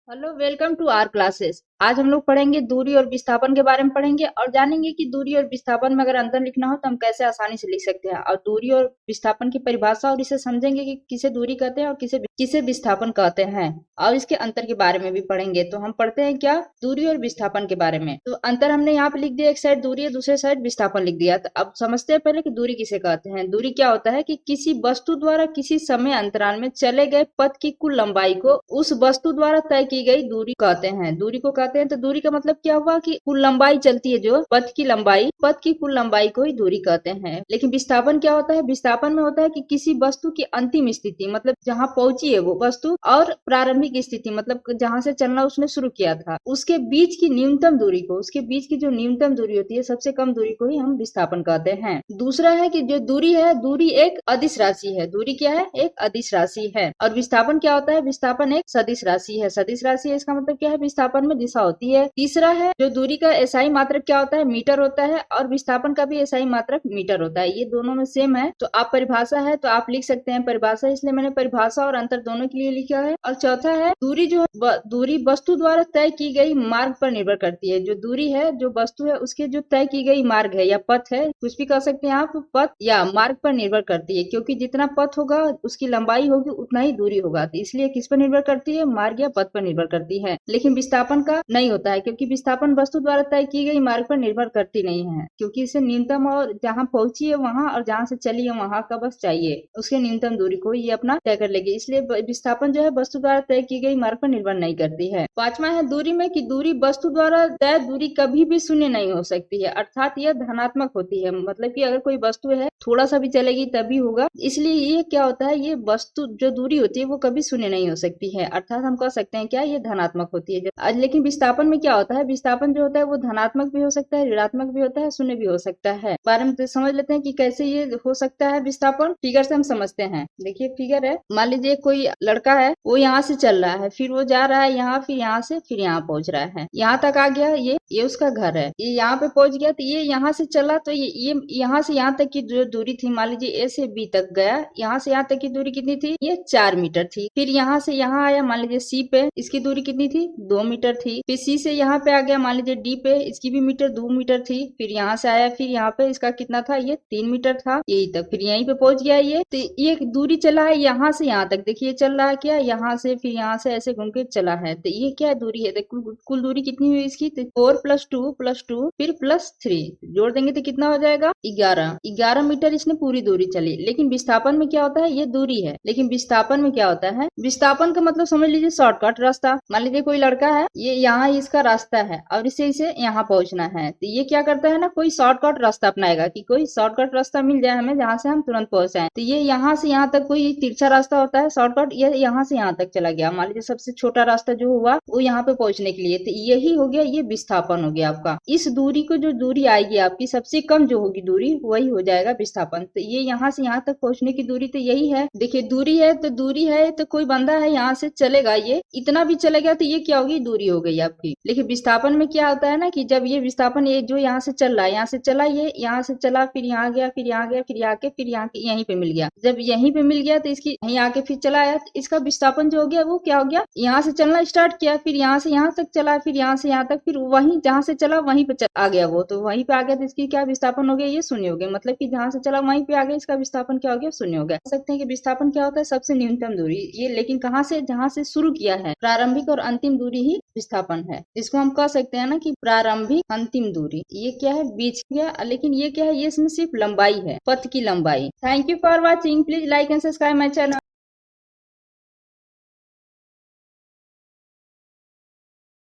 Hello, welcome to our classes. आज हम लोग पढ़ेंगे दूरी और विस्थापन के बारे में पढ़ेंगे और जानेंगे कि दूरी और विस्थापन में अगर अंतर लिखना हो तो हम कैसे आसानी से लिख सकते हैं और दूरी और विस्थापन की परिभाषा और इसे समझेंगे कि किसे दूरी कहते हैं और किसे किसे विस्थापन कहते हैं और इसके अंतर के बारे में भी पढ़ेंगे। तो हम पढ़ते हैं क्या दूरी और विस्थापन के बारे में। तो अंतर हमने यहाँ पे लिख दिया, एक साइड दूरी है, दूसरे साइड विस्थापन लिख दिया। तो अब समझते हैं पहले कि दूरी किसे कहते हैं। दूरी क्या होता है कि किसी वस्तु द्वारा किसी समय अंतराल में चले गए पथ की कुल लंबाई को उस वस्तु द्वारा तय की गई दूरी कहते हैं। दूरी को कहते हैं। तो दूरी का मतलब क्या हुआ कि कुल लंबाई चलती है, जो पथ की लंबाई, पथ की कुल लंबाई को ही दूरी कहते हैं। लेकिन विस्थापन क्या होता है? विस्थापन में होता है कि किसी वस्तु की अंतिम स्थिति मतलब जहाँ पहुंची है वो वस्तु और प्रारंभिक स्थिति मतलब जहाँ से चलना उसने शुरू किया था उसके बीच की न्यूनतम दूरी को, उसके बीच की जो न्यूनतम दूरी होती है, सबसे कम दूरी को ही हम विस्थापन कहते हैं। दूसरा है कि जो दूरी है, दूरी एक अदिश राशि है। दूरी क्या है? एक अदिश राशि है। और विस्थापन क्या होता है? विस्थापन एक सदिश राशि है। सदिश राशि है, इसका मतलब क्या है? विस्थापन में दिशा होती है। तीसरा है जो दूरी का एसआई मात्रक क्या होता है? मीटर होता है। और विस्थापन का भी एसआई मात्रक मीटर होता है। ये दोनों में सेम है। तो आप परिभाषा है तो आप लिख सकते हैं परिभाषा, इसलिए मैंने परिभाषा और अंतर दोनों के लिए लिखा है। और चौथा है दूरी, जो दूरी वस्तु द्वारा तय की गई मार्ग पर निर्भर करती है। जो दूरी है, जो वस्तु है, उसके जो तय की गई मार्ग है या पथ है, कुछ भी कह सकते हैं आप, पथ या मार्ग पर निर्भर करती है। क्योंकि जितना पथ होगा उसकी लंबाई होगी उतना ही दूरी होगा। तो इसलिए किस पर निर्भर करती है? मार्ग या पथ पर निर्भर करती है। लेकिन विस्थापन का नहीं होता है, क्योंकि विस्थापन वस्तु द्वारा तय की गई मार्ग पर निर्भर करती नहीं है। क्योंकि इसे न्यूनतम और जहाँ पहुंची है वहां और जहाँ से चली है वहां का बस चाहिए, उसके न्यूनतम दूरी को ये अपना तय कर लेगी। इसलिए विस्थापन जो है वस्तु द्वारा तय की गई मार्ग पर निर्भर नहीं करती है। पांचवा है दूरी में कि दूरी वस्तु द्वारा तय दूरी कभी भी शून्य नहीं हो सकती है, अर्थात यह धनात्मक होती है। मतलब कि अगर कोई वस्तु है थोड़ा सा भी चलेगी तभी होगा। इसलिए ये क्या होता है, ये वस्तु जो दूरी होती है वो कभी शून्य नहीं हो सकती है, अर्थात हम कह सकते हैं क्या, ये धनात्मक होती है। लेकिन विस्थापन में क्या होता है? विस्थापन जो होता है वो धनात्मक भी हो सकता है, ऋणात्मक भी होता है, शून्य भी हो सकता है। बारे में तो समझ लेते हैं कि कैसे ये हो सकता है विस्थापन। फिगर से हम समझते हैं। देखिए फिगर है, मान लीजिए कोई लड़का है, वो यहाँ से चल रहा है, फिर वो जा रहा है यहाँ, फिर यहाँ से फिर यहाँ पहुंच रहा है, यहाँ तक आ गया। ये उसका घर है, ये यहाँ पे पहुंच गया। तो ये यहाँ से चला, तो ये यहाँ से यहाँ तक की जो दूरी थी, मान लीजिए ए से बी तक गया, यहाँ से यहाँ तक की दूरी कितनी थी? ये 4 मीटर थी। फिर यहाँ से यहाँ आया, मान लीजिए सी पे, इसकी दूरी कितनी थी? 2 मीटर थी। फिर सी से यहाँ पे आ गया, मान लीजिए डी पे, इसकी भी मीटर 2 मीटर थी। फिर यहाँ से आया, फिर यहाँ पे इसका कितना था? ये 3 मीटर था, यही तक, फिर यहीं पे पहुंच गया ये। तो ये दूरी चला है यहाँ से यहाँ तक। देखिए चल रहा है क्या, यहाँ से फिर यहाँ से ऐसे घूम के चला है। तो ये क्या दूरी है? कुल दूरी कितनी हुई इसकी? 4 + 2 फिर +3 जोड़ देंगे तो कितना हो जाएगा? 11 मीटर इसने पूरी दूरी चली। लेकिन विस्थापन में क्या होता है? ये दूरी है। लेकिन विस्थापन में क्या होता है? विस्थापन का मतलब समझ लीजिए शॉर्टकट रास्ता। मान लीजिए कोई लड़का है, ये यहाँ इसका रास्ता है और इसे यहाँ पहुंचना है। तो ये क्या करता है ना, कोई शॉर्टकट रास्ता अपनाएगा कि कोई शॉर्टकट रास्ता मिल जाए हमें जहाँ से हम तुरंत पहुंच जाए। तो ये यहाँ से यहाँ तक कोई तिरछा रास्ता होता है शॉर्टकट, ये यहाँ से यहाँ तक चला गया। मान लीजिए सबसे छोटा रास्ता जो हुआ वो यहाँ पे पहुंचने के लिए, तो यही हो गया, ये विस्थापन हो गया आपका। इस दूरी को, जो दूरी आएगी आपकी सबसे कम जो होगी दूरी, वही हो जाएगा विस्थापन। तो ये यहाँ से यहाँ तक पहुंचने की दूरी तो यही है। देखिए दूरी है तो कोई बंदा है यहाँ से चलेगा, ये इतना भी चलेगा तो ये क्या होगी? दूरी हो गई आपकी। लेकिन विस्थापन में क्या होता है ना कि जब ये विस्थापन, ये जो यहाँ से चल रहा है, यहाँ से चला, ये यहाँ से चला, फिर यहाँ गया, फिर यहाँ गया, फिर यहाँ के, फिर यहाँ के, यहीं पे मिल गया। जब यहीं पे मिल गया तो इसकी यहीं आके फिर चला आया, तो इसका विस्थापन जो हो गया वो क्या हो गया? यहाँ से चलना स्टार्ट किया, फिर यहाँ से यहाँ तक चला, फिर यहाँ से यहाँ तक, फिर वहीं जहाँ से चला वहीं पे आ गया वो, तो वहीं पे आ गया। तो इसकी क्या विस्थापन हो गया? ये शून्य हो गया। मतलब कि जहाँ से चला वहीं पे आ गया, इसका विस्थापन क्या हो गया? शून्य हो गया। कह सकते हैं कि विस्थापन क्या होता है? सबसे न्यूनतम दूरी। ये लेकिन कहाँ से? जहाँ से शुरू किया है, प्रारंभिक और अंतिम दूरी ही विस्थापन है। इसको हम कह सकते हैं ना कि प्रारंभिक अंतिम दूरी, ये क्या है? बीच क्या, लेकिन ये क्या है? ये इसमें सिर्फ लंबाई है, पथ की लंबाई। Thank you for watching. Please like and subscribe my channel.